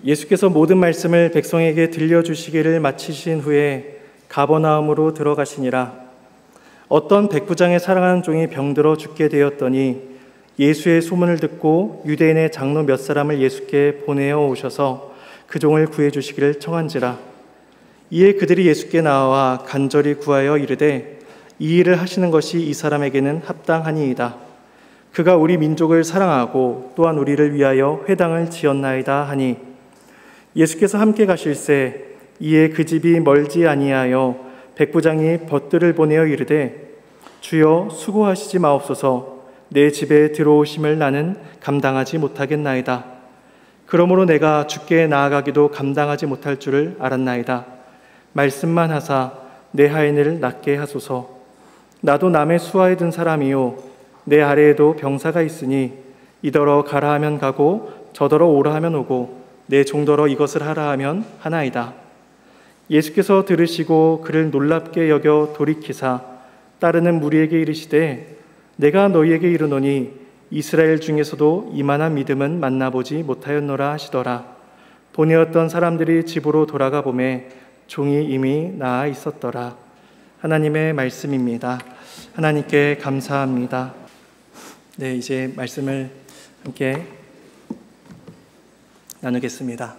예수께서 모든 말씀을 백성에게 들려주시기를 마치신 후에 가버나움으로 들어가시니라. 어떤 백부장의 사랑하는 종이 병들어 죽게 되었더니 예수의 소문을 듣고 유대인의 장로 몇 사람을 예수께 보내어 오셔서 그 종을 구해 주시기를 청한지라. 이에 그들이 예수께 나와 간절히 구하여 이르되 이 일을 하시는 것이 이 사람에게는 합당하니이다. 그가 우리 민족을 사랑하고 또한 우리를 위하여 회당을 지었나이다 하니, 예수께서 함께 가실새 이에 그 집이 멀지 아니하여 백부장이 벗들을 보내어 이르되 주여 수고하시지 마옵소서. 내 집에 들어오심을 나는 감당하지 못하겠나이다. 그러므로 내가 주께 나아가기도 감당하지 못할 줄을 알았나이다. 말씀만 하사 내 하인을 낫게 하소서. 나도 남의 수하에 든 사람이요 내 아래에도 병사가 있으니 이더러 가라 하면 가고 저더러 오라 하면 오고 내 종더러 이것을 하라 하면 하나이다. 예수께서 들으시고 그를 놀랍게 여겨 돌이키사 따르는 무리에게 이르시되 내가 너희에게 이르노니 이스라엘 중에서도 이만한 믿음은 만나보지 못하였노라 하시더라. 보내었던 사람들이 집으로 돌아가 보매 종이 이미 나아 있었더라. 하나님의 말씀입니다. 하나님께 감사합니다. 네, 이제 말씀을 함께 나누겠습니다.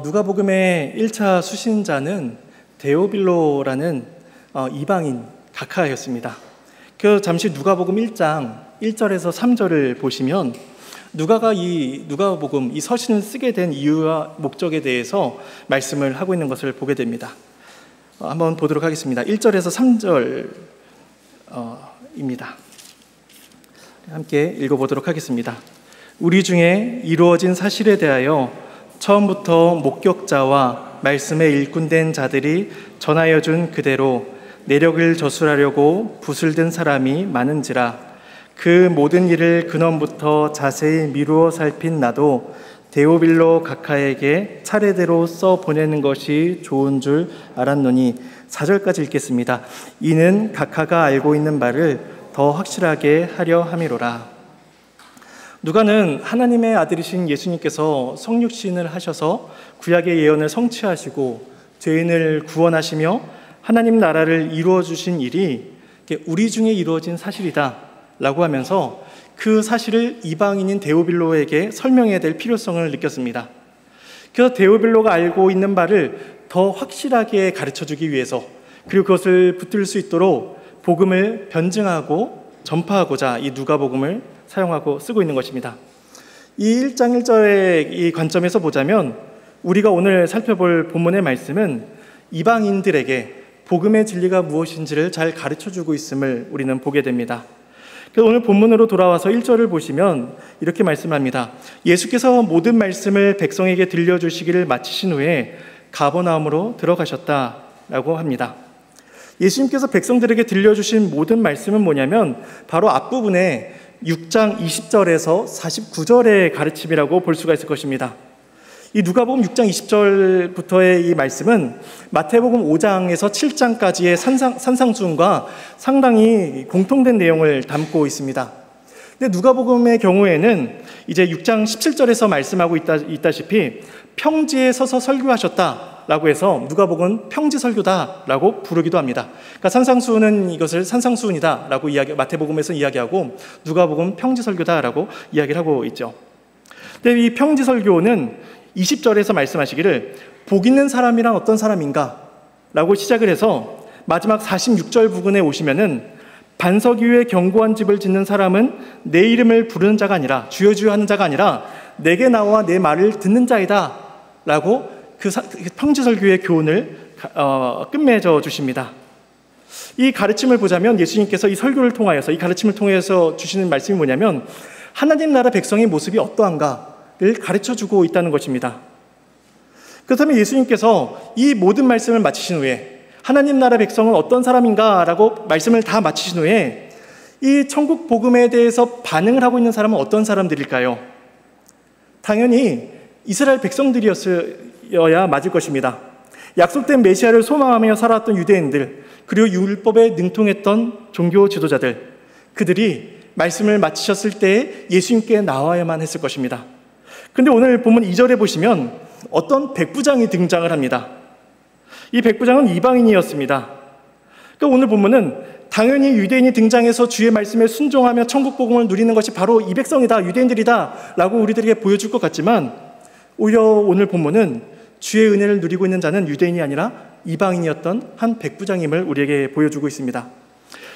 누가복음의 1차 수신자는 데오빌로라는 이방인 각하였습니다. 그 잠시 누가복음 1장 1절에서 3절을 보시면 누가가 이 누가복음 이 서신을 쓰게 된 이유와 목적에 대해서 말씀을 하고 있는 것을 보게 됩니다. 한번 보도록 하겠습니다. 1절에서 3절입니다. 함께 읽어보도록 하겠습니다. 우리 중에 이루어진 사실에 대하여 처음부터 목격자와 말씀에 일꾼된 자들이 전하여 준 그대로 내력을 저술하려고 붓을 든 사람이 많은지라. 그 모든 일을 근원부터 자세히 미루어 살핀 나도 데오빌로 각하에게 차례대로 써 보내는 것이 좋은 줄 알았노니. 4절까지 읽겠습니다. 이는 각하가 알고 있는 바를 더 확실하게 하려 함이로라. 누가는 하나님의 아들이신 예수님께서 성육신을 하셔서 구약의 예언을 성취하시고 죄인을 구원하시며 하나님 나라를 이루어 주신 일이 우리 중에 이루어진 사실이다 라고 하면서 그 사실을 이방인인 데오빌로에게 설명해야 될 필요성을 느꼈습니다. 그래서 데오빌로가 알고 있는 바를 더 확실하게 가르쳐주기 위해서, 그리고 그것을 붙들 수 있도록 복음을 변증하고 전파하고자 이 누가복음을 사용하고 쓰고 있는 것입니다. 이 1장 1절의 이 관점에서 보자면 우리가 오늘 살펴볼 본문의 말씀은 이방인들에게 복음의 진리가 무엇인지를 잘 가르쳐주고 있음을 우리는 보게 됩니다. 그래서 오늘 본문으로 돌아와서 1절을 보시면 이렇게 말씀합니다. 예수께서 모든 말씀을 백성에게 들려주시기를 마치신 후에 가버나움으로 들어가셨다라고 합니다. 예수님께서 백성들에게 들려주신 모든 말씀은 뭐냐면 바로 앞부분에 6장 20절에서 49절의 가르침이라고 볼 수가 있을 것입니다. 이 누가복음 6장 20절부터의 이 말씀은 마태복음 5장에서 7장까지의 산상수훈과 상당히 공통된 내용을 담고 있습니다. 근데 누가복음의 경우에는 이제 6장 17절에서 말씀하고 있다시피 평지에 서서 설교하셨다라고 해서 누가복음은 평지설교다라고 부르기도 합니다. 그러니까 산상수훈은 이것을 산상수훈이다라고 마태복음에서 이야기하고 누가복음은 평지설교다라고 이야기를 하고 있죠. 근데 이 평지설교는 20절에서 말씀하시기를 복 있는 사람이란 어떤 사람인가? 라고 시작을 해서 마지막 46절 부분에 오시면은 반석 위에 견고한 집을 짓는 사람은 내 이름을 부르는 자가 아니라 주여 주여 하는 자가 아니라 내게 나와 내 말을 듣는 자이다 라고 그 평지설교의 교훈을 끝맺어 주십니다. 이 가르침을 보자면 예수님께서 이 설교를 통하여서 이 가르침을 통해서 주시는 말씀이 뭐냐면 하나님 나라 백성의 모습이 어떠한가를 가르쳐주고 있다는 것입니다. 그렇다면 예수님께서 이 모든 말씀을 마치신 후에 하나님 나라 백성은 어떤 사람인가라고 말씀을 다 마치신 후에 이 천국 복음에 대해서 반응을 하고 있는 사람은 어떤 사람들일까요? 당연히 이스라엘 백성들이었어야 맞을 것입니다. 약속된 메시아를 소망하며 살았던 유대인들, 그리고 율법에 능통했던 종교 지도자들, 그들이 말씀을 마치셨을 때 예수님께 나와야만 했을 것입니다. 근데 오늘 본문 2절에 보시면 어떤 백부장이 등장을 합니다. 이 백부장은 이방인이었습니다. 그러니까 오늘 본문은 당연히 유대인이 등장해서 주의 말씀에 순종하며 천국 복음을 누리는 것이 바로 이 백성이다, 유대인들이다 라고 우리들에게 보여줄 것 같지만, 오히려 오늘 본문은 주의 은혜를 누리고 있는 자는 유대인이 아니라 이방인이었던 한 백부장임을 우리에게 보여주고 있습니다.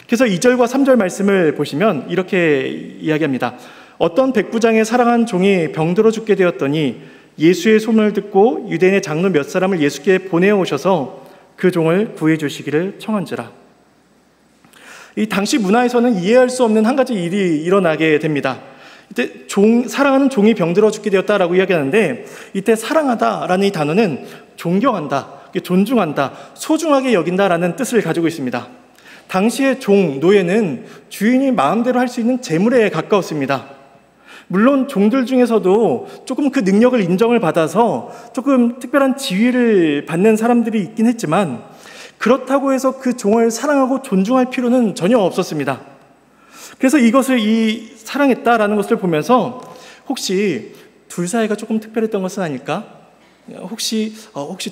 그래서 2절과 3절 말씀을 보시면 이렇게 이야기합니다. 어떤 백부장의 사랑한 종이 병들어 죽게 되었더니 예수의 소문을 듣고 유대인의 장로 몇 사람을 예수께 보내오셔서 그 종을 구해주시기를 청한지라. 이 당시 문화에서는 이해할 수 없는 한 가지 일이 일어나게 됩니다. 이때 사랑하는 종이 병들어 죽게 되었다라고 이야기하는데, 이때 사랑하다라는 이 단어는 존경한다, 존중한다, 소중하게 여긴다라는 뜻을 가지고 있습니다. 당시의 종, 노예는 주인이 마음대로 할 수 있는 재물에 가까웠습니다. 물론 종들 중에서도 조금 그 능력을 인정을 받아서 조금 특별한 지위를 받는 사람들이 있긴 했지만, 그렇다고 해서 그 종을 사랑하고 존중할 필요는 전혀 없었습니다. 그래서 이것을 사랑했다라는 것을 보면서 혹시 둘 사이가 조금 특별했던 것은 아닐까? 혹시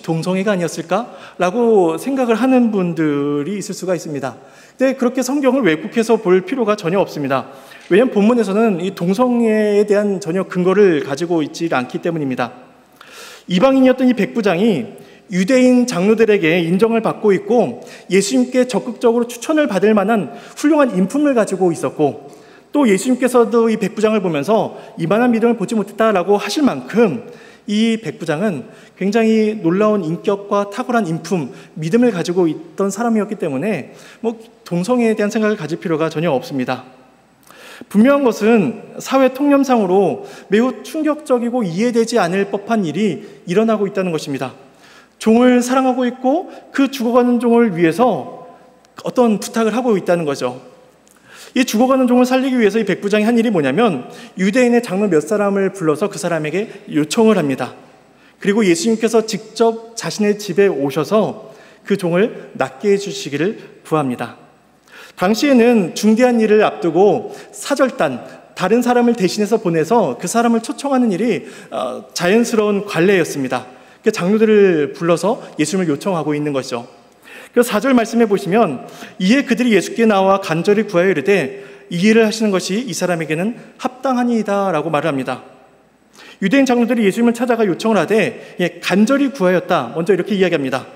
동성애가 아니었을까라고 생각을 하는 분들이 있을 수가 있습니다. 근데 그렇게 성경을 왜곡해서 볼 필요가 전혀 없습니다. 왜냐하면 본문에서는 이 동성애에 대한 전혀 근거를 가지고 있지 않기 때문입니다. 이방인이었던 이 백부장이 유대인 장로들에게 인정을 받고 있고 예수님께 적극적으로 추천을 받을 만한 훌륭한 인품을 가지고 있었고, 또 예수님께서도 이 백부장을 보면서 이만한 믿음을 보지 못했다라고 하실 만큼 이 백부장은 굉장히 놀라운 인격과 탁월한 인품, 믿음을 가지고 있던 사람이었기 때문에 동성애에 대한 생각을 가질 필요가 전혀 없습니다. 분명한 것은 사회 통념상으로 매우 충격적이고 이해되지 않을 법한 일이 일어나고 있다는 것입니다. 종을 사랑하고 있고 그 죽어가는 종을 위해서 어떤 부탁을 하고 있다는 거죠. 이 죽어가는 종을 살리기 위해서 이 백부장이 한 일이 뭐냐면, 유대인의 장로 몇 사람을 불러서 그 사람에게 요청을 합니다. 그리고 예수님께서 직접 자신의 집에 오셔서 그 종을 낫게 해주시기를 구합니다. 당시에는 중대한 일을 앞두고 사절단, 다른 사람을 대신해서 보내서 그 사람을 초청하는 일이 자연스러운 관례였습니다. 장로들을 불러서 예수님을 요청하고 있는 것이죠. 그래서 4절 말씀해 보시면, 이에 그들이 예수께 나와 간절히 구하여 이르되 이 일을 하시는 것이 이 사람에게는 합당하니이다 라고 말을 합니다. 유대인 장로들이 예수님을 찾아가 요청을 하되 간절히 구하였다, 먼저 이렇게 이야기합니다.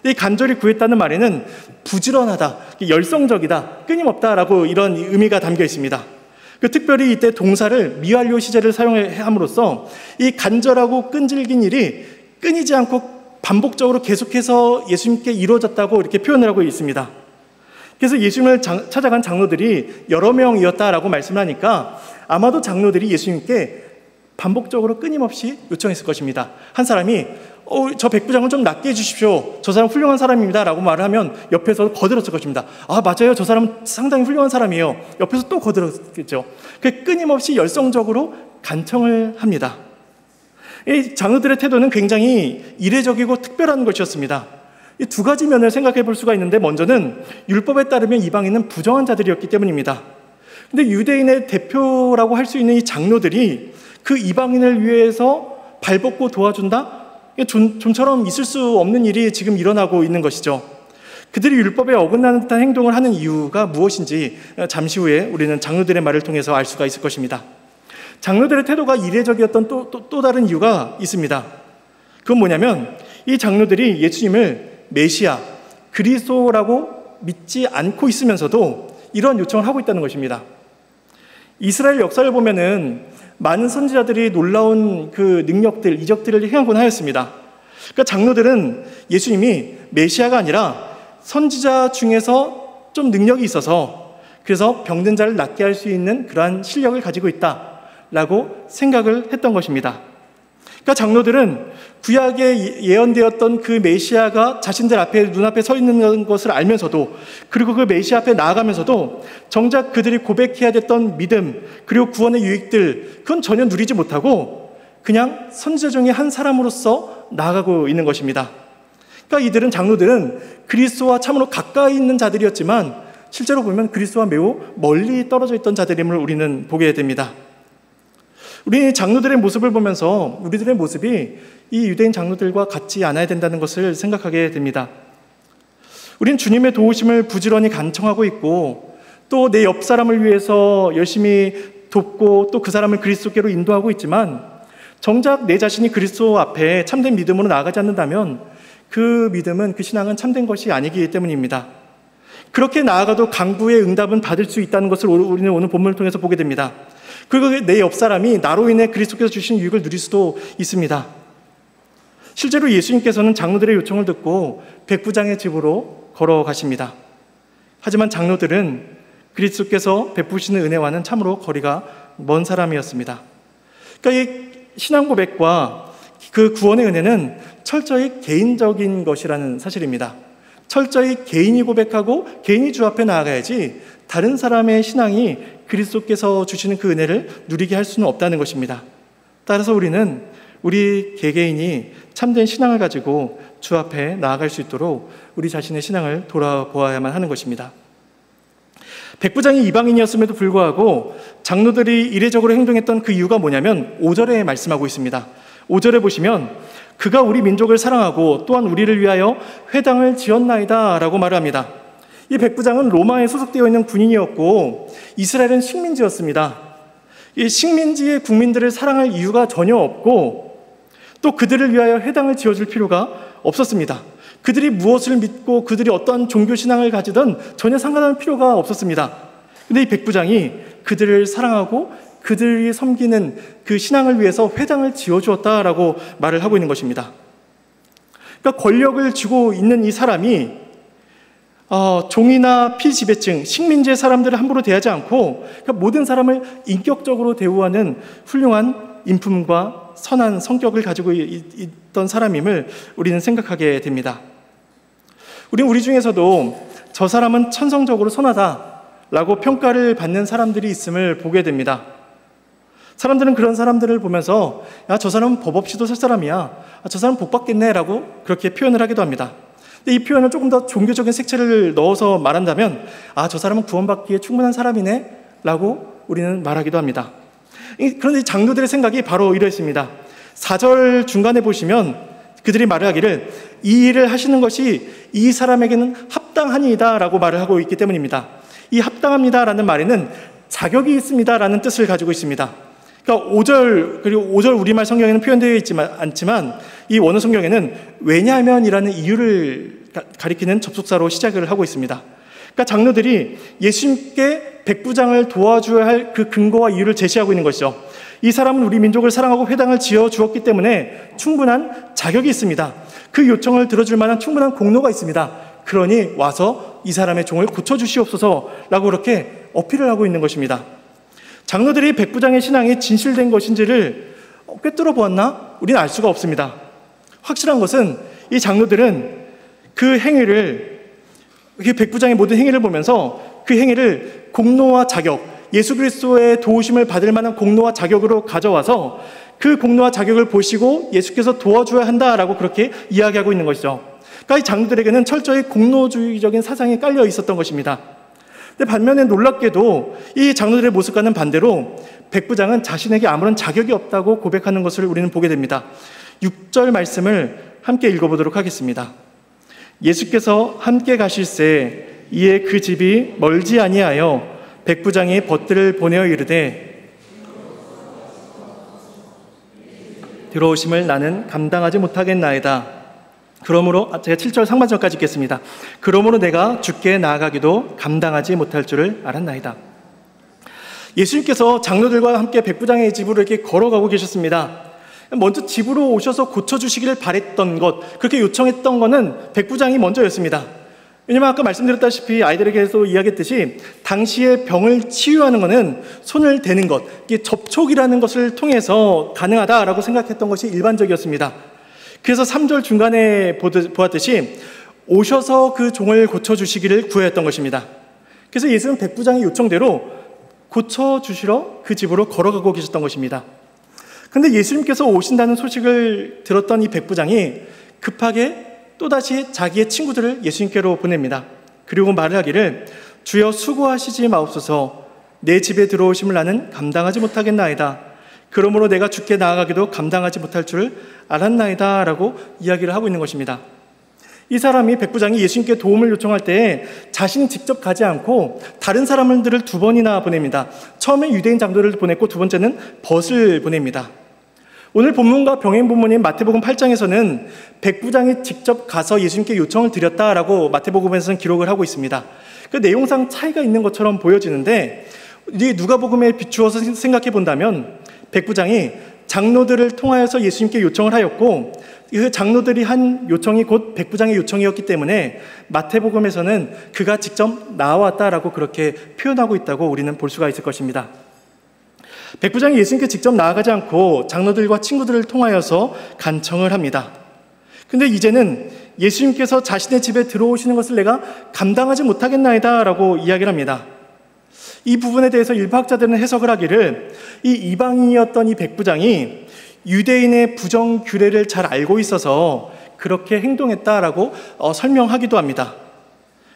이 간절히 구했다는 말에는 부지런하다, 열성적이다, 끊임없다라고 이런 의미가 담겨 있습니다. 특별히 이때 동사를 미완료 시제를 사용함으로써 이 간절하고 끈질긴 일이 끊이지 않고 반복적으로 계속해서 예수님께 이루어졌다고 이렇게 표현을 하고 있습니다. 그래서 예수님을 찾아간 장로들이 여러 명이었다라고 말씀을 하니까 아마도 장로들이 예수님께 반복적으로 끊임없이 요청했을 것입니다. 한 사람이 저 백부장을 좀 낫게 해주십시오, 저 사람 훌륭한 사람입니다 라고 말을 하면 옆에서 거들었을 것입니다. 맞아요, 저 사람은 상당히 훌륭한 사람이에요. 옆에서 또 거들었겠죠. 끊임없이 열성적으로 간청을 합니다. 이 장로들의 태도는 굉장히 이례적이고 특별한 것이었습니다. 이 두 가지 면을 생각해 볼 수가 있는데, 먼저는 율법에 따르면 이방인은 부정한 자들이었기 때문입니다. 근데 유대인의 대표라고 할 수 있는 이 장로들이 그 이방인을 위해서 발벗고 도와준다? 좀처럼 있을 수 없는 일이 지금 일어나고 있는 것이죠. 그들이 율법에 어긋나는 듯한 행동을 하는 이유가 무엇인지 잠시 후에 우리는 장로들의 말을 통해서 알 수가 있을 것입니다. 장로들의 태도가 이례적이었던 또 다른 이유가 있습니다. 그건 뭐냐면, 이 장로들이 예수님을 메시아, 그리스도라고 믿지 않고 있으면서도 이런 요청을 하고 있다는 것입니다. 이스라엘 역사를 보면은 많은 선지자들이 놀라운 그 능력들, 이적들을 행하곤 하였습니다. 그러니까 장로들은 예수님이 메시아가 아니라 선지자 중에서 좀 능력이 있어서, 그래서 병든 자를 낫게 할 수 있는 그러한 실력을 가지고 있다라고 생각을 했던 것입니다. 그러니까 장로들은 구약에 예언되었던 그 메시아가 자신들 앞에, 눈앞에 서 있는 것을 알면서도, 그리고 그 메시아 앞에 나아가면서도 정작 그들이 고백해야 됐던 믿음, 그리고 구원의 유익들, 그건 전혀 누리지 못하고 그냥 선지자 중에 한 사람으로서 나아가고 있는 것입니다. 그러니까 장로들은 그리스도와 참으로 가까이 있는 자들이었지만 실제로 보면 그리스도와 매우 멀리 떨어져 있던 자들임을 우리는 보게 됩니다. 우리 장로들의 모습을 보면서 우리들의 모습이 이 유대인 장로들과 같지 않아야 된다는 것을 생각하게 됩니다. 우린 주님의 도우심을 부지런히 간청하고 있고 또 내 옆 사람을 위해서 열심히 돕고 또 그 사람을 그리스도께로 인도하고 있지만 정작 내 자신이 그리스도 앞에 참된 믿음으로 나아가지 않는다면 그 믿음은, 그 신앙은 참된 것이 아니기 때문입니다. 그렇게 나아가도 간구의 응답은 받을 수 있다는 것을 우리는 오늘 본문을 통해서 보게 됩니다. 그리고 내 옆 사람이 나로 인해 그리스도께서 주신 유익을 누릴 수도 있습니다. 실제로 예수님께서는 장로들의 요청을 듣고 백부장의 집으로 걸어가십니다. 하지만 장로들은 그리스도께서 베푸시는 은혜와는 참으로 거리가 먼 사람이었습니다. 그러니까 이 신앙 고백과 그 구원의 은혜는 철저히 개인적인 것이라는 사실입니다. 철저히 개인이 고백하고 개인이 주 앞에 나아가야지 다른 사람의 신앙이 그리스도께서 주시는 그 은혜를 누리게 할 수는 없다는 것입니다. 따라서 우리는 우리 개개인이 참된 신앙을 가지고 주 앞에 나아갈 수 있도록 우리 자신의 신앙을 돌아보아야만 하는 것입니다. 백부장이 이방인이었음에도 불구하고 장로들이 이례적으로 행동했던 그 이유가 뭐냐면 5절에 말씀하고 있습니다. 5절에 보시면 그가 우리 민족을 사랑하고 또한 우리를 위하여 회당을 지었나이다 라고 말을 합니다. 이 백부장은 로마에 소속되어 있는 군인이었고 이스라엘은 식민지였습니다. 이 식민지의 국민들을 사랑할 이유가 전혀 없고 또 그들을 위하여 회당을 지어줄 필요가 없었습니다. 그들이 무엇을 믿고 그들이 어떠한 종교신앙을 가지든 전혀 상관할 필요가 없었습니다. 근데 이 백부장이 그들을 사랑하고 그들이 섬기는 그 신앙을 위해서 회당을 지어주었다라고 말을 하고 있는 것입니다. 그러니까 권력을 쥐고 있는 이 사람이 종이나 피지배층, 식민지의 사람들을 함부로 대하지 않고 그러니까 모든 사람을 인격적으로 대우하는 훌륭한 인품과 선한 성격을 가지고 있던 사람임을 우리는 생각하게 됩니다. 우리 중에서도 저 사람은 천성적으로 선하다라고 평가를 받는 사람들이 있음을 보게 됩니다. 사람들은 그런 사람들을 보면서 야, 저 사람은 법 없이도 살 사람이야. 저 사람은 복 받겠네 라고 그렇게 표현을 하기도 합니다. 근데 이 표현을 조금 더 종교적인 색채를 넣어서 말한다면 저 사람은 구원받기에 충분한 사람이네 라고 우리는 말하기도 합니다. 그런데 장로들의 생각이 바로 이러했습니다. 4절 중간에 보시면 그들이 말을 하기를 이 일을 하시는 것이 이 사람에게는 합당하니이다 라고 말을 하고 있기 때문입니다. 이 합당합니다 라는 말에는 자격이 있습니다 라는 뜻을 가지고 있습니다. 그러니까 5절 그리고 5절 우리말 성경에는 표현되어 있지만 않지만 이 원어 성경에는 왜냐하면이라는 이유를 가리키는 접속사로 시작을 하고 있습니다. 그러니까 장로들이 예수님께 백부장을 도와줘야 할 그 근거와 이유를 제시하고 있는 것이죠. 이 사람은 우리 민족을 사랑하고 회당을 지어 주었기 때문에 충분한 자격이 있습니다. 그 요청을 들어줄 만한 충분한 공로가 있습니다. 그러니 와서 이 사람의 종을 고쳐주시옵소서라고 그렇게 어필을 하고 있는 것입니다. 장로들이 백부장의 신앙이 진실된 것인지를 꿰뚫어 보았나? 우리는 알 수가 없습니다. 확실한 것은 이 장로들은 그 행위를, 백부장의 모든 행위를 보면서 그 행위를 공로와 자격, 예수 그리스도의 도우심을 받을 만한 공로와 자격으로 가져와서 그 공로와 자격을 보시고 예수께서 도와줘야 한다라고 그렇게 이야기하고 있는 것이죠. 그러니까 이 장로들에게는 철저히 공로주의적인 사상이 깔려 있었던 것입니다. 근데 반면에 놀랍게도 이 장로들의 모습과는 반대로 백부장은 자신에게 아무런 자격이 없다고 고백하는 것을 우리는 보게 됩니다. 6절 말씀을 함께 읽어보도록 하겠습니다. 예수께서 함께 가실새 이에 그 집이 멀지 아니하여 백부장이 벗들을 보내어 이르되 들어오심을 나는 감당하지 못하겠나이다. 그러므로 제가 7절 상반절까지 읽겠습니다. 그러므로 내가 주께 나아가기도 감당하지 못할 줄을 알았나이다. 예수님께서 장로들과 함께 백부장의 집으로 이렇게 걸어가고 계셨습니다. 먼저 집으로 오셔서 고쳐주시기를 바랬던 것, 그렇게 요청했던 것은 백부장이 먼저였습니다. 왜냐하면 아까 말씀드렸다시피 아이들에게도 이야기했듯이 당시에 병을 치유하는 것은 손을 대는 것, 이게 접촉이라는 것을 통해서 가능하다라고 생각했던 것이 일반적이었습니다. 그래서 3절 중간에 보았듯이 오셔서 그 종을 고쳐주시기를 구하였던 것입니다. 그래서 예수는 백부장의 요청대로 고쳐주시러 그 집으로 걸어가고 계셨던 것입니다. 그런데 예수님께서 오신다는 소식을 들었던 이 백부장이 급하게 또다시 자기의 친구들을 예수님께로 보냅니다. 그리고 말을 하기를 주여 수고하시지 마옵소서 내 집에 들어오심을 나는 감당하지 못하겠나이다. 그러므로 내가 주께 나아가기도 감당하지 못할 줄 알았나이다 라고 이야기를 하고 있는 것입니다. 이 사람이 백부장이 예수님께 도움을 요청할 때 자신이 직접 가지 않고 다른 사람들을 두 번이나 보냅니다. 처음에 유대인 장로를 보냈고 두 번째는 벗을 보냅니다. 오늘 본문과 병행 본문인 마태복음 8장에서는 백부장이 직접 가서 예수님께 요청을 드렸다라고 마태복음에서는 기록을 하고 있습니다. 그 내용상 차이가 있는 것처럼 보여지는데 이 누가복음에 비추어서 생각해 본다면 백부장이 장로들을 통하여서 예수님께 요청을 하였고 그 장로들이 한 요청이 곧 백부장의 요청이었기 때문에 마태복음에서는 그가 직접 나왔다라고 그렇게 표현하고 있다고 우리는 볼 수가 있을 것입니다. 백부장이 예수님께 직접 나아가지 않고 장로들과 친구들을 통하여서 간청을 합니다. 근데 이제는 예수님께서 자신의 집에 들어오시는 것을 내가 감당하지 못하겠나이다 라고 이야기를 합니다. 이 부분에 대해서 일파학자들은 해석을 하기를 이 이방인이었던 이 백부장이 유대인의 부정규례를 잘 알고 있어서 그렇게 행동했다라고 설명하기도 합니다.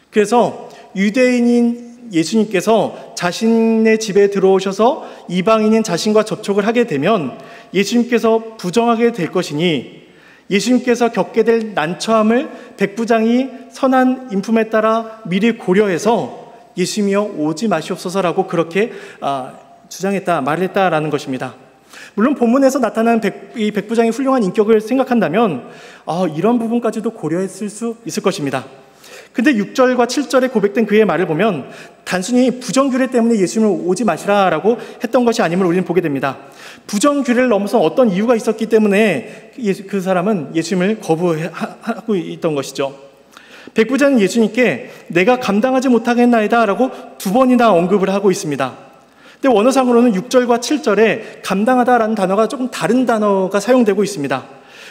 그래서 유대인인 예수님께서 자신의 집에 들어오셔서 이방인인 자신과 접촉을 하게 되면 예수님께서 부정하게 될 것이니 예수님께서 겪게 될 난처함을 백부장이 선한 인품에 따라 미리 고려해서 예수님이여 오지 마시옵소서라고 그렇게 말을 했다라는 것입니다. 물론 본문에서 나타난 이 백부장의 훌륭한 인격을 생각한다면 이런 부분까지도 고려했을 수 있을 것입니다. 근데 6절과 7절에 고백된 그의 말을 보면 단순히 부정규례 때문에 예수님을 오지 마시라라고 했던 것이 아님을 우리는 보게 됩니다. 부정규례를 넘어서 어떤 이유가 있었기 때문에 그 사람은 예수님을 거부하고 있던 것이죠. 백부장은 예수님께 내가 감당하지 못하겠나이다 라고 두 번이나 언급을 하고 있습니다. 근데 원어상으로는 6절과 7절에 감당하다라는 단어가 조금 다른 단어가 사용되고 있습니다.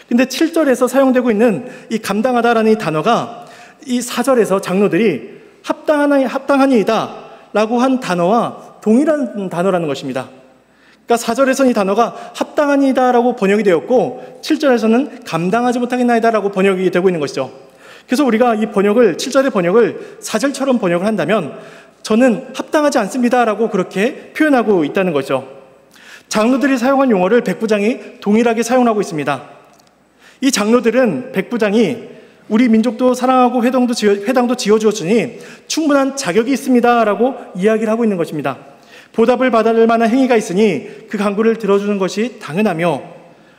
근데 7절에서 사용되고 있는 이 감당하다라는 이 단어가 이 4절에서 장로들이 합당하니이다 라고 한 단어와 동일한 단어라는 것입니다. 그러니까 4절에서는 이 단어가 합당하니이다 라고 번역이 되었고 7절에서는 감당하지 못하겠나이다 라고 번역이 되고 있는 것이죠. 그래서 우리가 이 번역을 7절의 번역을 4절처럼 번역을 한다면 저는 합당하지 않습니다 라고 그렇게 표현하고 있다는 거죠. 장로들이 사용한 용어를 백부장이 동일하게 사용하고 있습니다. 이 장로들은 백부장이 우리 민족도 사랑하고 회당도 지어주었으니 충분한 자격이 있습니다 라고 이야기를 하고 있는 것입니다. 보답을 받을 만한 행위가 있으니 그 간구를 들어주는 것이 당연하며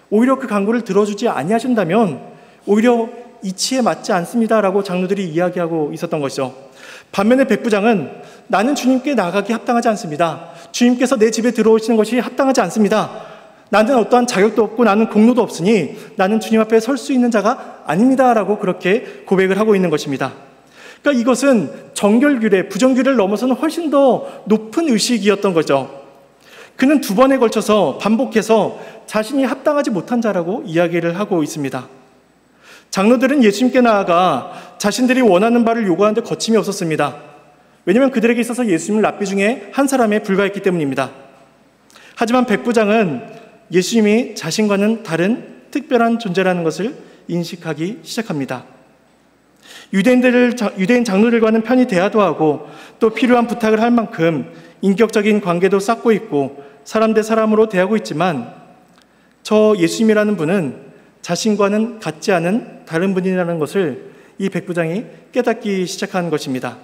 오히려 그 간구를 들어주지 아니하신다면 오히려 이치에 맞지 않습니다 라고 장로들이 이야기하고 있었던 것이죠. 반면에 백부장은 나는 주님께 나가기 합당하지 않습니다. 주님께서 내 집에 들어오시는 것이 합당하지 않습니다. 나는 어떠한 자격도 없고 나는 공로도 없으니 나는 주님 앞에 설 수 있는 자가 아닙니다 라고 그렇게 고백을 하고 있는 것입니다. 그러니까 이것은 정결규례, 부정규례를 넘어서는 훨씬 더 높은 의식이었던 거죠. 그는 두 번에 걸쳐서 반복해서 자신이 합당하지 못한 자라고 이야기를 하고 있습니다. 장로들은 예수님께 나아가 자신들이 원하는 바를 요구하는데 거침이 없었습니다. 왜냐하면 그들에게 있어서 예수님은 랍비 중에 한 사람에 불과했기 때문입니다. 하지만 백부장은 예수님이 자신과는 다른 특별한 존재라는 것을 인식하기 시작합니다. 유대인 장로들과는 편히 대화도 하고 또 필요한 부탁을 할 만큼 인격적인 관계도 쌓고 있고 사람 대 사람으로 대하고 있지만 저 예수님이라는 분은 자신과는 같지 않은 다른 분이라는 것을 이 백부장이 깨닫기 시작한 것입니다.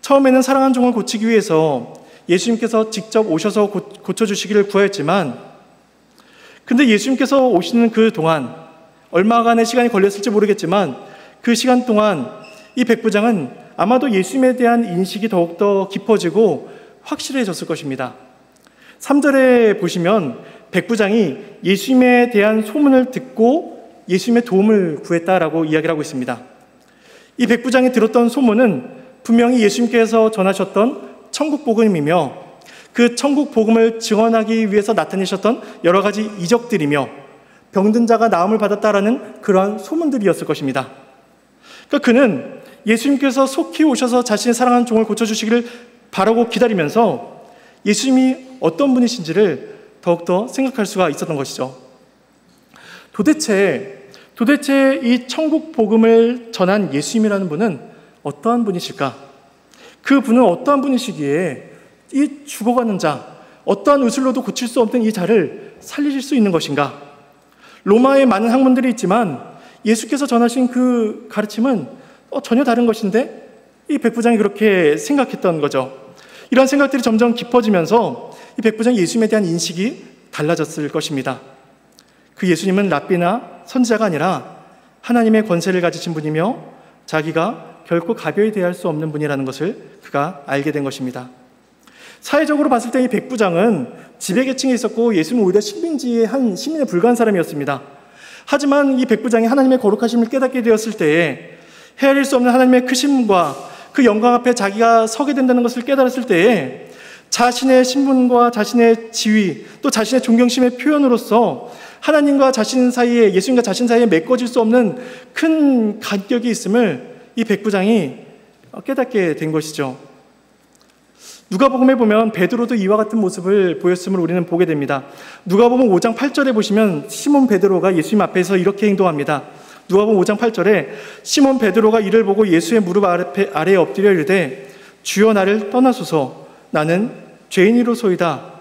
처음에는 사랑한 종을 고치기 위해서 예수님께서 직접 오셔서 고쳐주시기를 구하였지만 근데 예수님께서 오시는 그 동안 얼마간의 시간이 걸렸을지 모르겠지만 그 시간 동안 이 백부장은 아마도 예수님에 대한 인식이 더욱더 깊어지고 확실해졌을 것입니다. 3절에 보시면 백부장이 예수님에 대한 소문을 듣고 예수님의 도움을 구했다라고 이야기를 하고 있습니다. 이 백부장이 들었던 소문은 분명히 예수님께서 전하셨던 천국 복음이며 그 천국 복음을 증언하기 위해서 나타내셨던 여러 가지 이적들이며 병든 자가 나음을 받았다라는 그러한 소문들이었을 것입니다. 그러니까 그는 예수님께서 속히 오셔서 자신의 사랑하는 종을 고쳐주시기를 바라고 기다리면서 예수님이 어떤 분이신지를 더욱더 생각할 수가 있었던 것이죠. 도대체 이 천국 복음을 전한 예수님이라는 분은 어떠한 분이실까? 그 분은 어떠한 분이시기에 이 죽어가는 자, 어떠한 의술로도 고칠 수 없는 이 자를 살리실 수 있는 것인가? 로마에 많은 학문들이 있지만 예수께서 전하신 그 가르침은 전혀 다른 것인데 이 백부장이 그렇게 생각했던 거죠. 이런 생각들이 점점 깊어지면서 이 백부장이 예수님에 대한 인식이 달라졌을 것입니다. 그 예수님은 랍비나 선지자가 아니라 하나님의 권세를 가지신 분이며 자기가 결코 가벼이 대할 수 없는 분이라는 것을 그가 알게 된 것입니다. 사회적으로 봤을 때 이 백부장은 지배계층에 있었고 예수님은 오히려 식민지의 한 시민에 불과한 사람이었습니다. 하지만 이 백부장이 하나님의 거룩하심을 깨닫게 되었을 때에 헤아릴 수 없는 하나님의 크심과 그 영광 앞에 자기가 서게 된다는 것을 깨달았을 때에 자신의 신분과 자신의 지위 또 자신의 존경심의 표현으로서 하나님과 자신 사이에, 예수님과 자신 사이에 맺어질 수 없는 큰 간격이 있음을 이 백부장이 깨닫게 된 것이죠. 누가복음에 보면 베드로도 이와 같은 모습을 보였음을 우리는 보게 됩니다. 누가복음 5장 8절에 보시면 시몬 베드로가 예수님 앞에서 이렇게 행동합니다. 누가복음 5장 8절에 시몬 베드로가 이를 보고 예수의 무릎 아래에 엎드려 이르되 주여 나를 떠나소서 나는 죄인이로소이다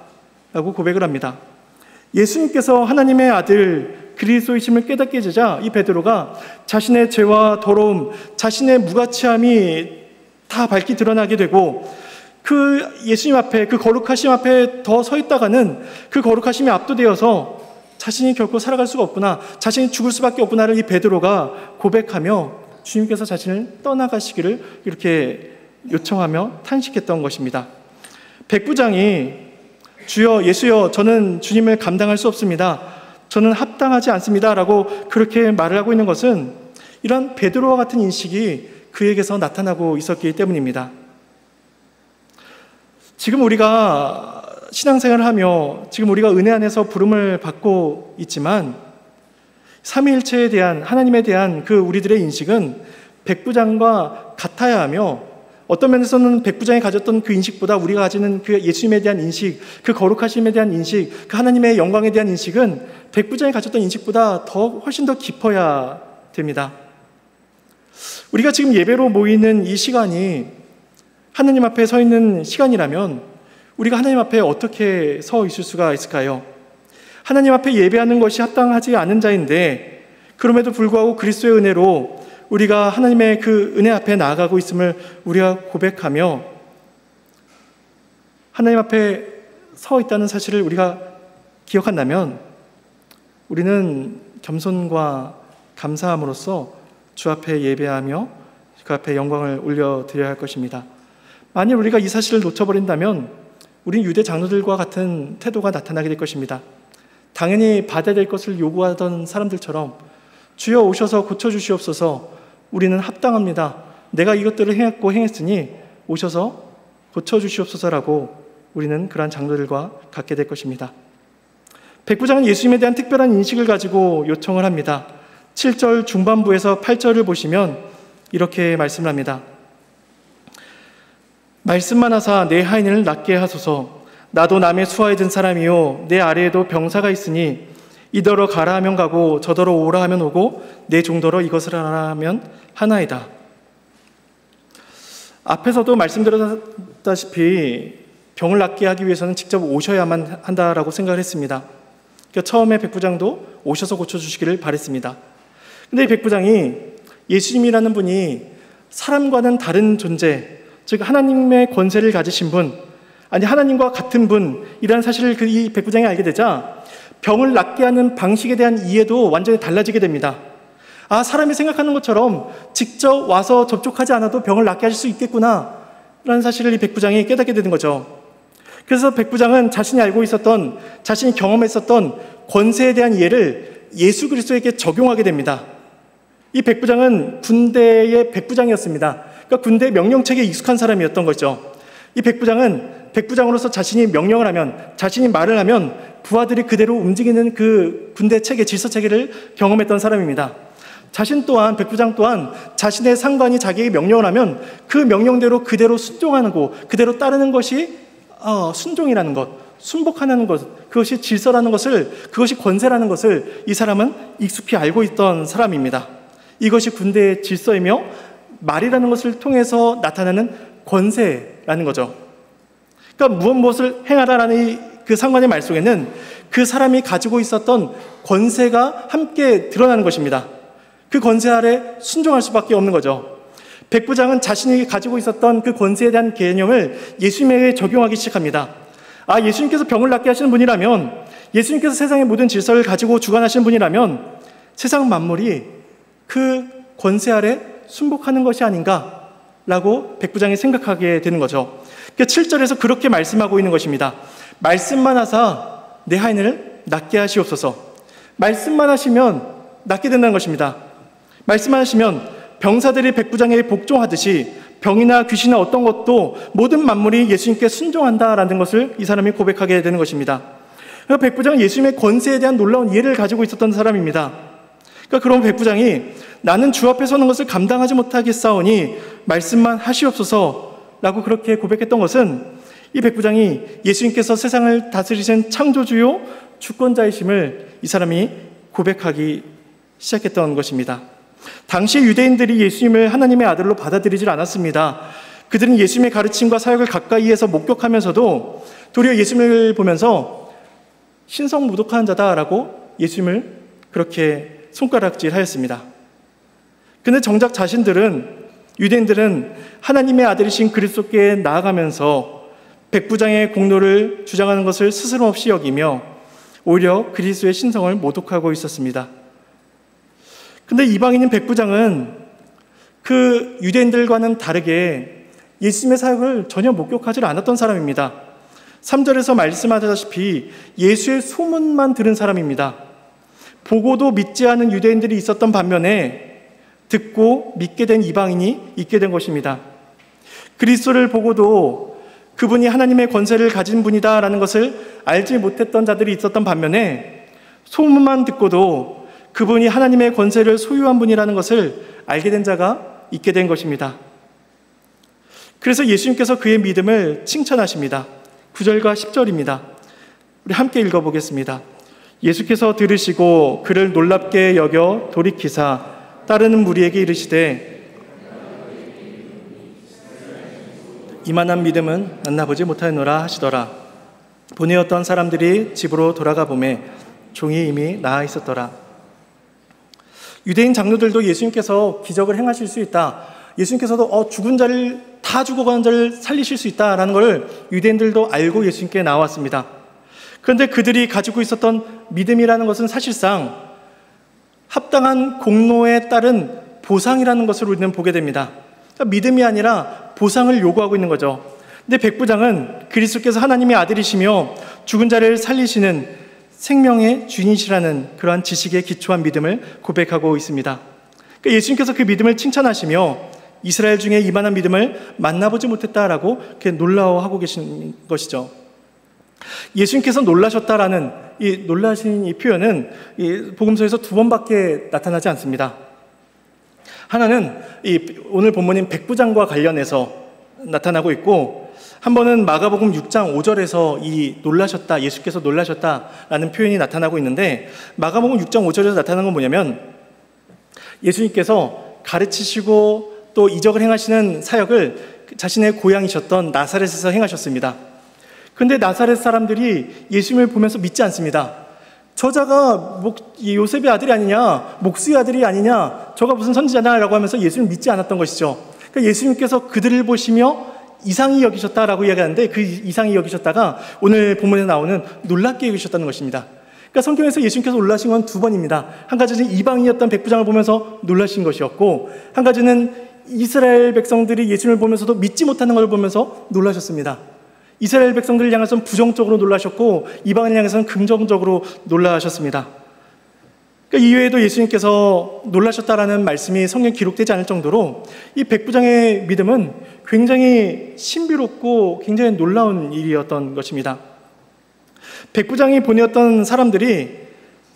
라고 고백을 합니다. 예수님께서 하나님의 아들 그리스도이심을 깨닫게 되자 이 베드로가 자신의 죄와 더러움, 자신의 무가치함이 다 밝히 드러나게 되고 그 예수님 앞에, 그 거룩하심 앞에 더 서 있다가는 그 거룩하심이 압도되어서 자신이 결코 살아갈 수가 없구나, 자신이 죽을 수밖에 없구나를 이 베드로가 고백하며 주님께서 자신을 떠나가시기를 이렇게 요청하며 탄식했던 것입니다. 백부장이 주여, 예수여, 저는 주님을 감당할 수 없습니다. 저는 합당하지 않습니다. 라고 그렇게 말을 하고 있는 것은 이런 베드로와 같은 인식이 그에게서 나타나고 있었기 때문입니다. 지금 우리가 신앙생활을 하며 지금 우리가 은혜 안에서 부름을 받고 있지만 삼위일체에 대한, 하나님에 대한 그 우리들의 인식은 백부장과 같아야 하며 어떤 면에서는 백부장이 가졌던 그 인식보다 우리가 가지는 그 예수님에 대한 인식, 그 거룩하심에 대한 인식, 그 하나님의 영광에 대한 인식은 백부장이 가졌던 인식보다 훨씬 더 깊어야 됩니다. 우리가 지금 예배로 모이는 이 시간이 하나님 앞에 서 있는 시간이라면 우리가 하나님 앞에 어떻게 서 있을 수가 있을까요? 하나님 앞에 예배하는 것이 합당하지 않은 자인데 그럼에도 불구하고 그리스도의 은혜로 우리가 하나님의 그 은혜 앞에 나아가고 있음을 우리가 고백하며 하나님 앞에 서 있다는 사실을 우리가 기억한다면 우리는 겸손과 감사함으로써 주 앞에 예배하며 그 앞에 영광을 올려드려야 할 것입니다. 만일 우리가 이 사실을 놓쳐버린다면 우린 유대 장로들과 같은 태도가 나타나게 될 것입니다. 당연히 받아야 될 것을 요구하던 사람들처럼 주여 오셔서 고쳐주시옵소서, 우리는 합당합니다. 내가 이것들을 행했고 행했으니 오셔서 고쳐주시옵소서라고 우리는 그러한 장로들과 같게 될 것입니다. 백부장은 예수님에 대한 특별한 인식을 가지고 요청을 합니다. 7절 중반부에서 8절을 보시면 이렇게 말씀을 합니다. 말씀만 하사 내 하인을 낫게 하소서. 나도 남의 수하에 든 사람이요 내 아래에도 병사가 있으니 이더러 가라 하면 가고 저더러 오라 하면 오고 내 종더러 이것을 하라 하면 하나이다. 앞에서도 말씀드렸다시피 병을 낫게 하기 위해서는 직접 오셔야만 한다라고 생각을 했습니다. 그러니까 처음에 백부장도 오셔서 고쳐주시기를 바랬습니다. 근데 이 백부장이 예수님이라는 분이 사람과는 다른 존재, 즉 하나님의 권세를 가지신 분, 아니 하나님과 같은 분이라는 사실을 이 백부장이 알게 되자 병을 낫게 하는 방식에 대한 이해도 완전히 달라지게 됩니다. 아, 사람이 생각하는 것처럼 직접 와서 접촉하지 않아도 병을 낫게 하실 수 있겠구나 라는 사실을 이 백부장이 깨닫게 되는 거죠. 그래서 백부장은 자신이 알고 있었던, 자신이 경험했었던 권세에 대한 이해를 예수 그리스도에게 적용하게 됩니다. 이 백부장은 군대의 백부장이었습니다. 그러니까 군대 명령책에 익숙한 사람이었던 거죠. 이 백부장은 백부장으로서 자신이 명령을 하면, 자신이 말을 하면 부하들이 그대로 움직이는 그 군대 체계, 질서 체계를 경험했던 사람입니다. 자신 또한, 백부장 또한 자신의 상관이 자기에게 명령을 하면 그 명령대로 그대로 순종하는 거, 그대로 따르는 것이 순종이라는 것, 순복하는 것, 그것이 질서라는 것을, 그것이 권세라는 것을 이 사람은 익숙히 알고 있던 사람입니다. 이것이 군대의 질서이며 말이라는 것을 통해서 나타나는 권세라는 거죠. 그러니까 무엇을 행하라라는 그 상관의 말 속에는 그 사람이 가지고 있었던 권세가 함께 드러나는 것입니다. 그 권세 아래 순종할 수밖에 없는 거죠. 백부장은 자신이 가지고 있었던 그 권세에 대한 개념을 예수님에게 적용하기 시작합니다. 예수님께서 병을 낫게 하시는 분이라면, 예수님께서 세상의 모든 질서를 가지고 주관하시는 분이라면 세상 만물이 그 권세 아래 순복하는 것이 아닌가라고 백부장이 생각하게 되는 거죠. 7절에서 그렇게 말씀하고 있는 것입니다. 말씀만 하사 내 하인을 낫게 하시옵소서. 말씀만 하시면 낫게 된다는 것입니다. 말씀만 하시면 병사들이 백부장에게 복종하듯이 병이나 귀신이나 어떤 것도 모든 만물이 예수님께 순종한다라는 것을 이 사람이 고백하게 되는 것입니다. 그러니까 백부장은 예수님의 권세에 대한 놀라운 이해를 가지고 있었던 사람입니다. 그러니까 그런 백부장이 나는 주 앞에 서는 것을 감당하지 못하겠사오니 말씀만 하시옵소서라고 그렇게 고백했던 것은 이 백부장이 예수님께서 세상을 다스리신 창조주요 주권자이심을 이 사람이 고백하기 시작했던 것입니다. 당시 유대인들이 예수님을 하나님의 아들로 받아들이질 않았습니다. 그들은 예수님의 가르침과 사역을 가까이에서 목격하면서도 도리어 예수님을 보면서 신성모독한 자다라고 예수님을 그렇게 손가락질하였습니다. 그런데 정작 유대인들은 하나님의 아들이신 그리스도께 나아가면서 백부장의 공로를 주장하는 것을 스스럼 없이 여기며 오히려 그리스도의 신성을 모독하고 있었습니다. 근데 이방인인 백부장은 그 유대인들과는 다르게 예수님의 사역을 전혀 목격하지 않았던 사람입니다. 3절에서 말씀하다시피 예수의 소문만 들은 사람입니다. 보고도 믿지 않은 유대인들이 있었던 반면에 듣고 믿게 된 이방인이 있게 된 것입니다. 그리스도를 보고도 그분이 하나님의 권세를 가진 분이다라는 것을 알지 못했던 자들이 있었던 반면에 소문만 듣고도 그분이 하나님의 권세를 소유한 분이라는 것을 알게 된 자가 있게 된 것입니다. 그래서 예수님께서 그의 믿음을 칭찬하십니다. 9절과 10절입니다. 우리 함께 읽어보겠습니다. 예수께서 들으시고 그를 놀랍게 여겨 돌이키사 따르는 무리에게 이르시되 이만한 믿음은 만나보지 못하였노라 하시더라. 보내었던 사람들이 집으로 돌아가 보매 종이 이미 나아 있었더라. 유대인 장로들도 예수님께서 기적을 행하실 수 있다, 예수님께서도 죽은 자를 다 죽어가는 자를 살리실 수 있다라는 걸 유대인들도 알고 예수님께 나왔습니다. 그런데 그들이 가지고 있었던 믿음이라는 것은 사실상 합당한 공로에 따른 보상이라는 것을 우리는 보게 됩니다. 그러니까 믿음이 아니라 보상을 요구하고 있는 거죠. 근데 백부장은 그리스도께서 하나님의 아들이시며 죽은 자를 살리시는 생명의 주인이시라는 그러한 지식에 기초한 믿음을 고백하고 있습니다. 그러니까 예수님께서 그 믿음을 칭찬하시며 이스라엘 중에 이만한 믿음을 만나보지 못했다라고 이렇게 놀라워하고 계신 것이죠. 예수님께서 놀라셨다라는 이 놀라신 이 표현은 이 복음서에서 2번밖에 나타나지 않습니다. 하나는 오늘 본문인 백부장과 관련해서 나타나고 있고, 한 번은 마가복음 6장 5절에서 이 놀라셨다, 예수께서 놀라셨다라는 표현이 나타나고 있는데, 마가복음 6장 5절에서 나타나는 건 뭐냐면 예수님께서 가르치시고 또 이적을 행하시는 사역을 자신의 고향이셨던 나사렛에서 행하셨습니다. 그런데 나사렛 사람들이 예수님을 보면서 믿지 않습니다. 저자가 요셉의 아들이 아니냐, 목수의 아들이 아니냐, 저가 무슨 선지자냐라고 하면서 예수님을 믿지 않았던 것이죠. 그러니까 예수님께서 그들을 보시며 이상히 여기셨다라고 이야기하는데, 그 이상히 여기셨다가 오늘 본문에 나오는 놀랍게 여기셨다는 것입니다. 그러니까 성경에서 예수님께서 놀라신 건 2번입니다. 한 가지는 이방인이었던 백부장을 보면서 놀라신 것이었고, 한 가지는 이스라엘 백성들이 예수님을 보면서도 믿지 못하는 걸 보면서 놀라셨습니다. 이스라엘 백성들을 향해서는 부정적으로 놀라셨고, 이방인을 향해서는 긍정적으로 놀라셨습니다. 그러니까 이외에도 예수님께서 놀라셨다라는 말씀이 성경에 기록되지 않을 정도로 이 백부장의 믿음은 굉장히 신비롭고 굉장히 놀라운 일이었던 것입니다. 백부장이 보내었던 사람들이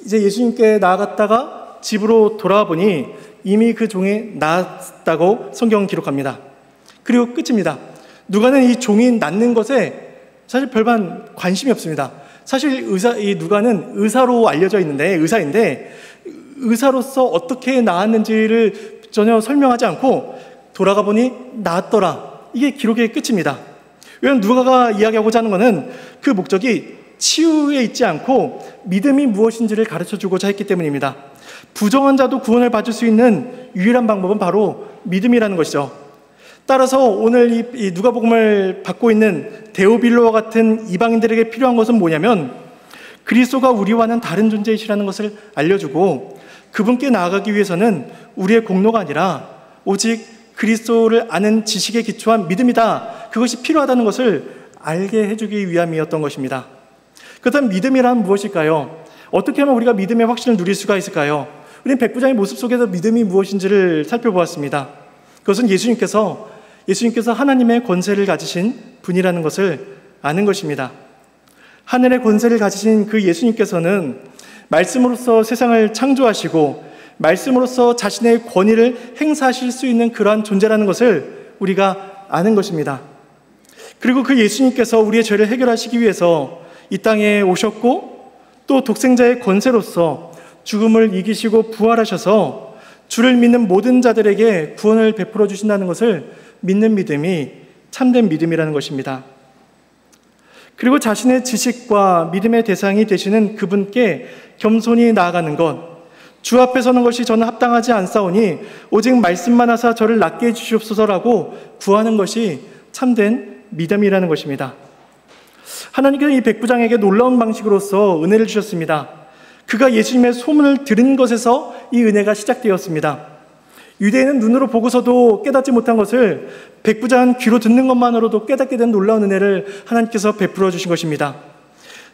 이제 예수님께 나아갔다가 집으로 돌아와 보니 이미 그 종이 낫다고 성경은 기록합니다. 그리고 끝입니다. 누가는 이 종이 낫는 것에 사실 별반 관심이 없습니다. 사실 이 누가는 의사로 알려져 있는데, 의사인데 의사로서 어떻게 나았는지를 전혀 설명하지 않고 돌아가 보니 나았더라, 이게 기록의 끝입니다. 왜냐하면 누가가 이야기하고자 하는 것은 그 목적이 치유에 있지 않고 믿음이 무엇인지를 가르쳐주고자 했기 때문입니다. 부정한 자도 구원을 받을 수 있는 유일한 방법은 바로 믿음이라는 것이죠. 따라서 오늘 이 누가복음을 받고 있는 데오빌로와 같은 이방인들에게 필요한 것은 뭐냐면 그리스도가 우리와는 다른 존재이시라는 것을 알려주고 그분께 나아가기 위해서는 우리의 공로가 아니라 오직 그리스도를 아는 지식에 기초한 믿음이다. 그것이 필요하다는 것을 알게 해주기 위함이었던 것입니다. 그렇다면 믿음이란 무엇일까요? 어떻게 하면 우리가 믿음의 확신을 누릴 수가 있을까요? 우리는 백부장의 모습 속에서 믿음이 무엇인지를 살펴보았습니다. 그것은 예수님께서 하나님의 권세를 가지신 분이라는 것을 아는 것입니다. 하늘의 권세를 가지신 그 예수님께서는 말씀으로서 세상을 창조하시고 말씀으로서 자신의 권위를 행사하실 수 있는 그러한 존재라는 것을 우리가 아는 것입니다. 그리고 그 예수님께서 우리의 죄를 해결하시기 위해서 이 땅에 오셨고 또 독생자의 권세로서 죽음을 이기시고 부활하셔서 주를 믿는 모든 자들에게 구원을 베풀어 주신다는 것을 믿는 믿음이 참된 믿음이라는 것입니다. 그리고 자신의 지식과 믿음의 대상이 되시는 그분께 겸손히 나아가는 것, 주 앞에 서는 것이 저는 합당하지 않사오니 오직 말씀만 하사 저를 낫게 해주시옵소서라고 구하는 것이 참된 믿음이라는 것입니다. 하나님께서 이 백부장에게 놀라운 방식으로서 은혜를 주셨습니다. 그가 예수님의 소문을 들은 것에서 이 은혜가 시작되었습니다. 유대인은 눈으로 보고서도 깨닫지 못한 것을 백부장은 귀로 듣는 것만으로도 깨닫게 된 놀라운 은혜를 하나님께서 베풀어 주신 것입니다.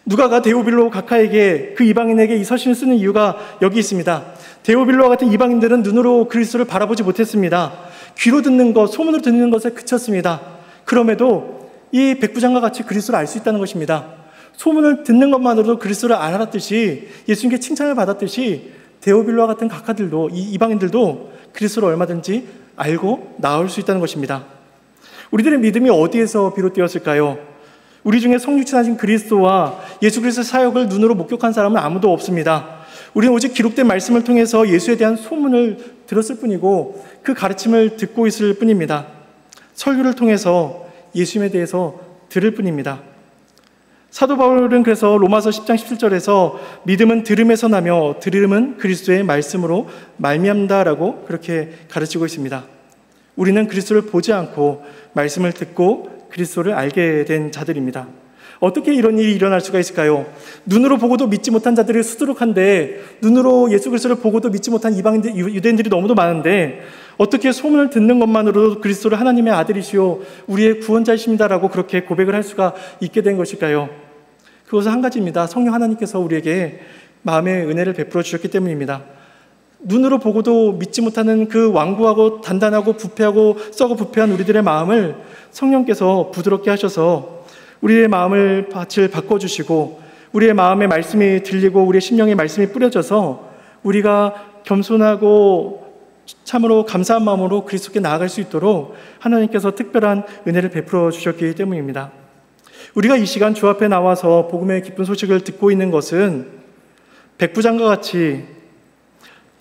누가가 데오빌로 각하에게 그 이방인에게 이 서신을 쓰는 이유가 여기 있습니다. 데오빌로와 같은 이방인들은 눈으로 그리스도를 바라보지 못했습니다. 귀로 듣는 것, 소문으로 듣는 것에 그쳤습니다. 그럼에도 이 백부장과 같이 그리스도를 알 수 있다는 것입니다. 소문을 듣는 것만으로도 그리스도를 알았듯이 예수님께 칭찬을 받았듯이 데오빌로와 같은 각하들도 이 이방인들도 그리스도를 얼마든지 알고 나올 수 있다는 것입니다. 우리들의 믿음이 어디에서 비롯되었을까요? 우리 중에 성육신하신 그리스도와 예수 그리스도의 사역을 눈으로 목격한 사람은 아무도 없습니다. 우리는 오직 기록된 말씀을 통해서 예수에 대한 소문을 들었을 뿐이고 그 가르침을 듣고 있을 뿐입니다. 설교를 통해서 예수님에 대해서 들을 뿐입니다. 사도 바울은 그래서 로마서 10장 17절에서 믿음은 들음에서 나며 들음은 그리스도의 말씀으로 말미암다라고 그렇게 가르치고 있습니다. 우리는 그리스도를 보지 않고 말씀을 듣고 그리스도를 알게 된 자들입니다. 어떻게 이런 일이 일어날 수가 있을까요? 눈으로 보고도 믿지 못한 자들이 수두룩한데 눈으로 예수 그리스도를 보고도 믿지 못한 이방인들, 유대인들이 너무도 많은데 어떻게 소문을 듣는 것만으로도 그리스도를 하나님의 아들이시오 우리의 구원자이십니다라고 그렇게 고백을 할 수가 있게 된 것일까요? 그것은 한 가지입니다. 성령 하나님께서 우리에게 마음의 은혜를 베풀어 주셨기 때문입니다. 눈으로 보고도 믿지 못하는 그 완고하고 단단하고 부패하고 썩어 부패한 우리들의 마음을 성령께서 부드럽게 하셔서 우리의 마음을 밭을 바꿔주시고 우리의 마음에 말씀이 들리고 우리의 심령에 말씀이 뿌려져서 우리가 겸손하고 참으로 감사한 마음으로 그리스도께 나아갈 수 있도록 하나님께서 특별한 은혜를 베풀어 주셨기 때문입니다. 우리가 이 시간 주 앞에 나와서 복음의 기쁜 소식을 듣고 있는 것은 백부장과 같이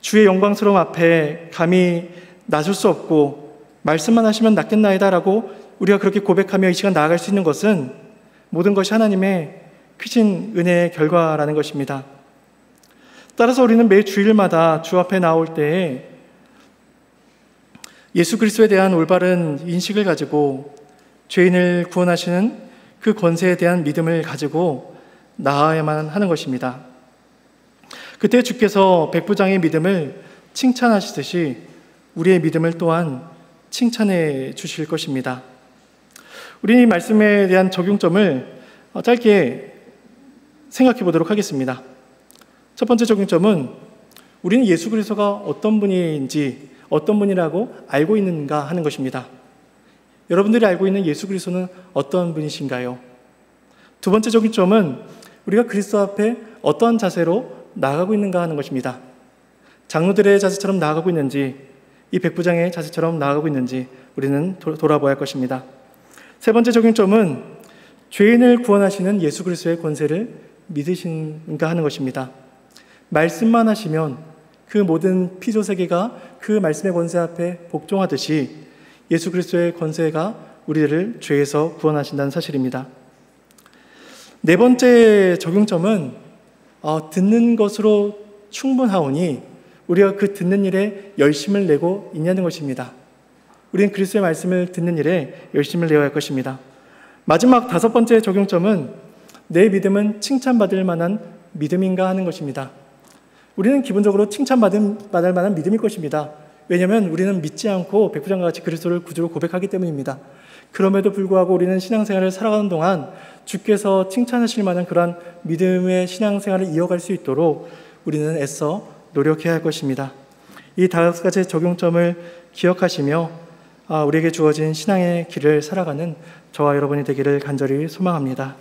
주의 영광스러움 앞에 감히 나설 수 없고 말씀만 하시면 낫겠나이다라고 우리가 그렇게 고백하며 이 시간 나아갈 수 있는 것은 모든 것이 하나님의 크신 은혜의 결과라는 것입니다. 따라서 우리는 매 주일마다 주 앞에 나올 때에 예수 그리스도에 대한 올바른 인식을 가지고 죄인을 구원하시는 그 권세에 대한 믿음을 가지고 나아야만 하는 것입니다. 그때 주께서 백부장의 믿음을 칭찬하시듯이 우리의 믿음을 또한 칭찬해 주실 것입니다. 우리 이 말씀에 대한 적용점을 짧게 생각해 보도록 하겠습니다. 첫 번째 적용점은 우리는 예수 그리스도가 어떤 분인지 어떤 분이라고 알고 있는가 하는 것입니다. 여러분들이 알고 있는 예수 그리스도는 어떤 분이신가요? 두 번째 적용점은 우리가 그리스도 앞에 어떤 자세로 나아가고 있는가 하는 것입니다. 장로들의 자세처럼 나아가고 있는지 이 백부장의 자세처럼 나아가고 있는지 우리는 돌아봐야 할 것입니다. 세 번째 적용점은 죄인을 구원하시는 예수 그리스도의 권세를 믿으신가 하는 것입니다. 말씀만 하시면 그 모든 피조세계가 그 말씀의 권세 앞에 복종하듯이 예수 그리스도의 권세가 우리를 죄에서 구원하신다는 사실입니다. 네 번째 적용점은 듣는 것으로 충분하오니 우리가 그 듣는 일에 열심을 내고 있냐는 것입니다. 우리는 그리스도의 말씀을 듣는 일에 열심을 내어야 할 것입니다. 마지막 다섯 번째 적용점은 내 믿음은 칭찬받을 만한 믿음인가 하는 것입니다. 우리는 기본적으로 칭찬받을 만한 믿음일 것입니다. 왜냐하면 우리는 믿지 않고 백부장과 같이 그리스도를 구주로 고백하기 때문입니다. 그럼에도 불구하고 우리는 신앙생활을 살아가는 동안 주께서 칭찬하실 만한 그러한 믿음의 신앙생활을 이어갈 수 있도록 우리는 애써 노력해야 할 것입니다. 이 다섯 가지 적용점을 기억하시며 우리에게 주어진 신앙의 길을 살아가는 저와 여러분이 되기를 간절히 소망합니다.